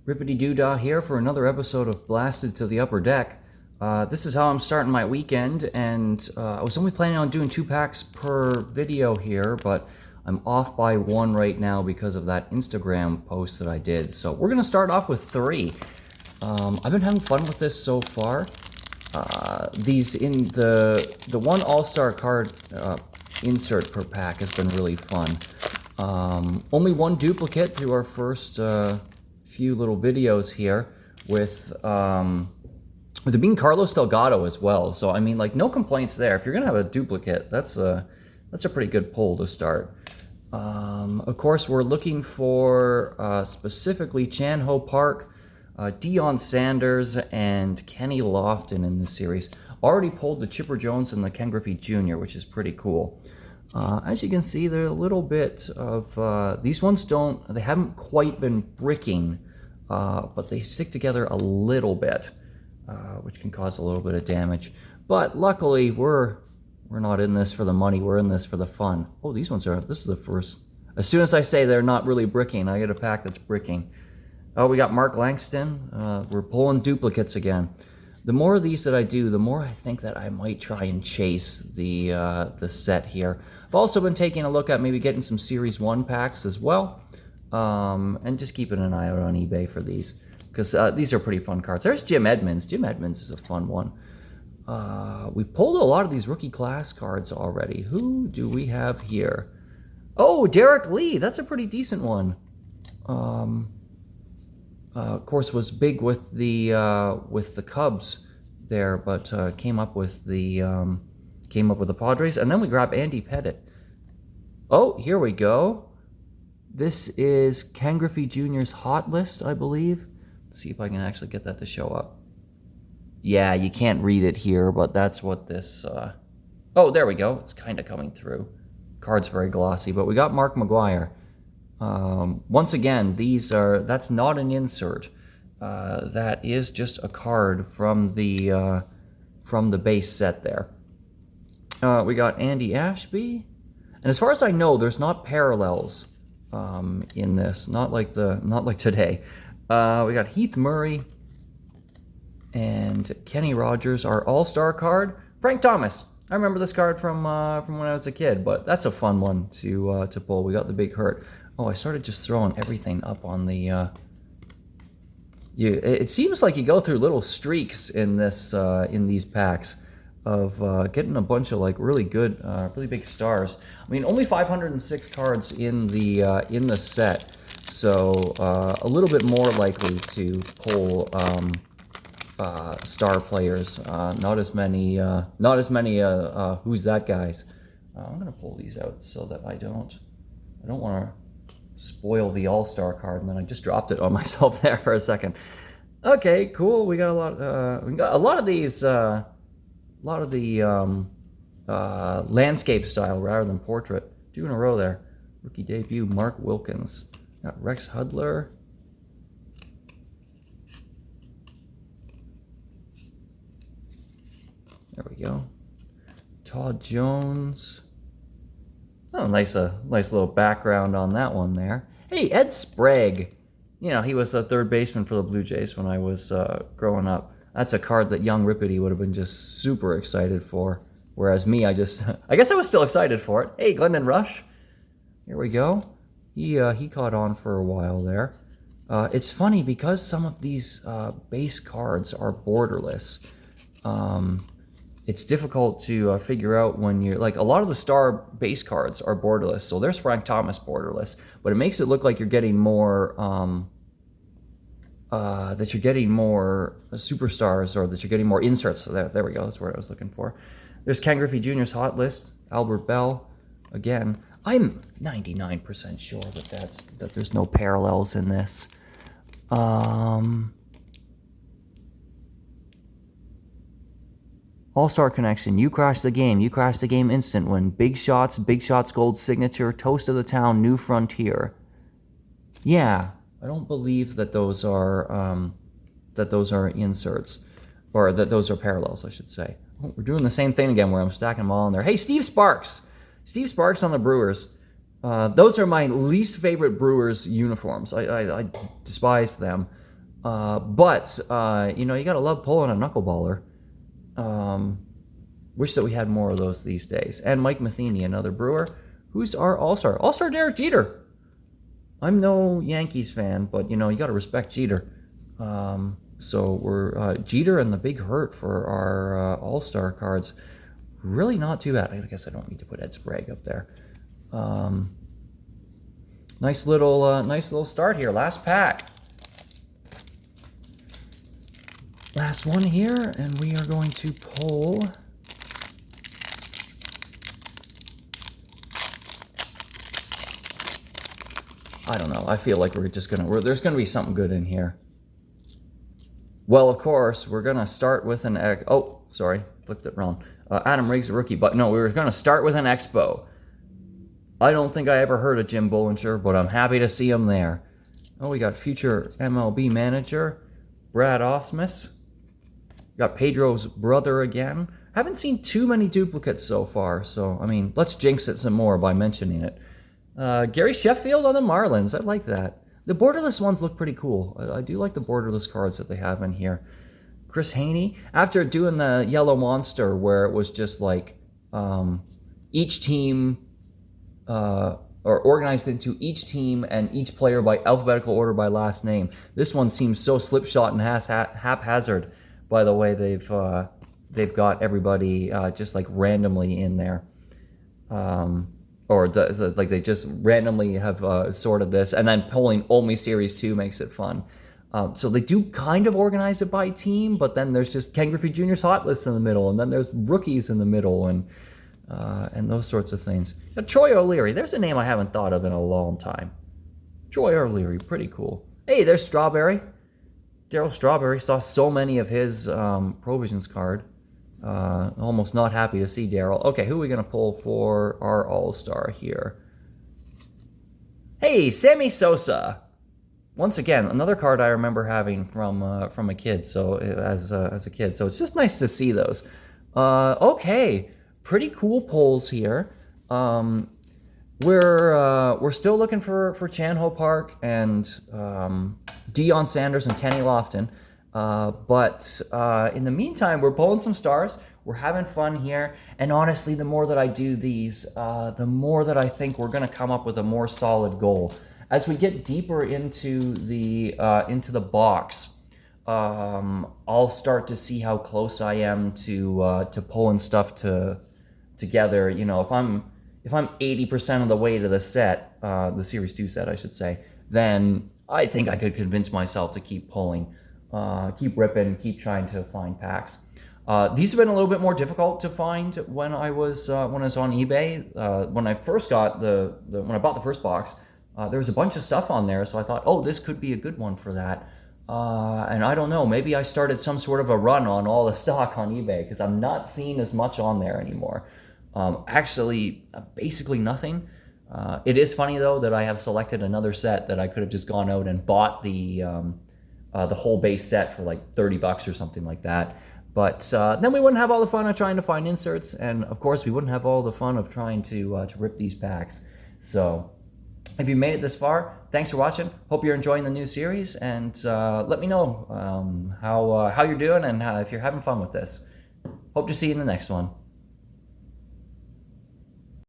Rippity Doodah here for another episode of Blasted to the Upper Deck. This is how I'm starting my weekend, and I was only planning on doing 2 packs per video here, but I'm off by 1 right now because of that Instagram post that I did. So we're going to start off with 3. I've been having fun with this so far. These in the one All-Star card insert per pack has been really fun. Only 1 duplicate through our first few little videos here with it being Carlos Delgado as well. So I mean, like, no complaints there. If you're gonna have a duplicate, that's a pretty good pull to start. Of course, we're looking for specifically Chan Ho Park, Deion Sanders, and Kenny Lofton in this series. Already pulled the Chipper Jones and the Ken Griffey Jr., which is pretty cool. As you can see, they're a little bit of, these ones they haven't quite been bricking, but they stick together a little bit, which can cause a little bit of damage. But luckily, we're not in this for the money, we're in this for the fun. Oh, these ones this is the first. As soon as I say they're not really bricking, I get a pack that's bricking. Oh, we got Mark Langston. We're pulling duplicates again. The more of these that I do, the more I think that I might try and chase the set here. I've also been taking a look at maybe getting some Series 1 packs as well, and just keeping an eye out on eBay for these, because these are pretty fun cards. There's Jim Edmonds. Jim Edmonds is a fun one. We pulled a lot of these rookie class cards already. Who do we have here? Oh, Derek Lee. That's a pretty decent one. Of course, was big with the Cubs there, but came up with the Padres, and then we grab Andy Pettitte. Oh, here we go. This is Ken Griffey Jr.'s hot list, I believe. Let's see if I can actually get that to show up. Yeah, you can't read it here, but that's what this. Oh, there we go. It's kind of coming through. Card's very glossy, but we got Mark McGwire. Once again, that's not an insert. That is just a card from the base set there. We got Andy Ashby, and as far as I know, there's not parallels in this. Not like today. We got Heath Murray and Kenny Rogers. Our All-Star card, Frank Thomas. I remember this card from when I was a kid, but that's a fun one to pull. We got the Big Hurt. Oh, I started just throwing everything up on the. It seems like you go through little streaks in these packs of getting a bunch of like really good, really big stars. I mean, only 506 cards in the set, so a little bit more likely to pull star players. Not as many. Who's that guys? I'm gonna pull these out so that I don't want to spoil the All-Star card, and then I just dropped it on myself there for a second. Okay, cool. We got a lot of these, landscape style rather than portrait. 2 in a row there. Rookie debut, Mark Wilkins. Got Rex Hudler. There we go. Todd Jones. Oh, nice little background on that one there. Hey, Ed Sprague. You know, he was the third baseman for the Blue Jays when I was growing up. That's a card that young Rippity would have been just super excited for. Whereas me, I guess I was still excited for it. Hey, Glendon Rush. Here we go. He caught on for a while there. It's funny because some of these base cards are borderless. It's difficult to figure out when you're like, a lot of the star base cards are borderless. So there's Frank Thomas borderless, but it makes it look like you're getting more superstars, or that you're getting more inserts. So there we go. That's what I was looking for. There's Ken Griffey Jr.'s hot list. Albert Bell. Again, I'm 99% sure that there's no parallels in this. All-Star Connection, you crash the game. You crash the game instant when Big Shots Gold Signature, Toast of the Town, New Frontier. Yeah, I don't believe that those are inserts, or that those are parallels, I should say. Oh, we're doing the same thing again where I'm stacking them all in there. Hey, Steve Sparks on the Brewers. Those are my least favorite Brewers uniforms. I despise them. But you know, you gotta love pulling a knuckleballer. Wish that we had more of those these days. And Mike Matheny, another Brewer, who's our all-star. All-star Derek Jeter. I'm no Yankees fan, but you know, you gotta respect Jeter. So we're Jeter and the Big Hurt for our all-star cards. Really not too bad. I guess I don't need to put Ed Sprague up there. Nice little start here. Last pack. Last one here, and we are going to pull. I don't know. I feel like there's gonna be something good in here. Well, of course, we're gonna start with an oh, sorry, flipped it wrong. Adam Riggs, a rookie, but no, we were gonna start with an Expo. I don't think I ever heard of Jim Bollinger, but I'm happy to see him there. Oh, we got future MLB manager Brad Ausmus. Got Pedro's brother again. Haven't seen too many duplicates so far, so I mean, let's jinx it some more by mentioning it. Gary Sheffield on the Marlins. I like that. The borderless ones look pretty cool. I do like the borderless cards that they have in here. Chris Haney, after doing the Yellow Monster, where it was just like each team, or organized into each team and each player by alphabetical order by last name. This one seems so slipshod and haphazard by the way they've got everybody just like randomly in there. Or like they just randomly have sorted this, and then pulling only Series 2 makes it fun. So they do kind of organize it by team, but then there's just Ken Griffey Jr.'s hot list in the middle, and then there's rookies in the middle, and those sorts of things. Now, Troy O'Leary, there's a name I haven't thought of in a long time. Troy O'Leary, pretty cool. Hey, there's Strawberry. Darryl Strawberry, saw so many of his Provisions card. Almost not happy to see Darryl. Okay, who are we going to pull for our all-star here? Hey, Sammy Sosa. Once again, another card I remember having from a kid. So as a kid, so it's just nice to see those. Okay, pretty cool pulls here. We're still looking for Chan Ho Park and Deion Sanders and Kenny Lofton. But in the meantime, we're pulling some stars. We're having fun here. And honestly, the more that I do these, the more that I think we're going to come up with a more solid goal. As we get deeper into the box, I'll start to see how close I am to pulling stuff together. You know, if I'm 80% of the way to the set, the Series 2 set, I should say, then I think I could convince myself to keep pulling. Keep ripping, keep trying to find packs. These have been a little bit more difficult to find when I was on eBay. When I first got when I bought the first box, there was a bunch of stuff on there, so I thought, oh, this could be a good one for that. And I don't know, maybe I started some sort of a run on all the stock on eBay because I'm not seeing as much on there anymore. Actually, basically nothing. It is funny though that I have selected another set that I could have just gone out and bought the whole base set for like $30 or something like that. But then we wouldn't have all the fun of trying to find inserts, and of course we wouldn't have all the fun of trying to rip these packs. So if you made it this far, thanks for watching. Hope you're enjoying the new series, and let me know how you're doing and if you're having fun with this. Hope to see you in the next one.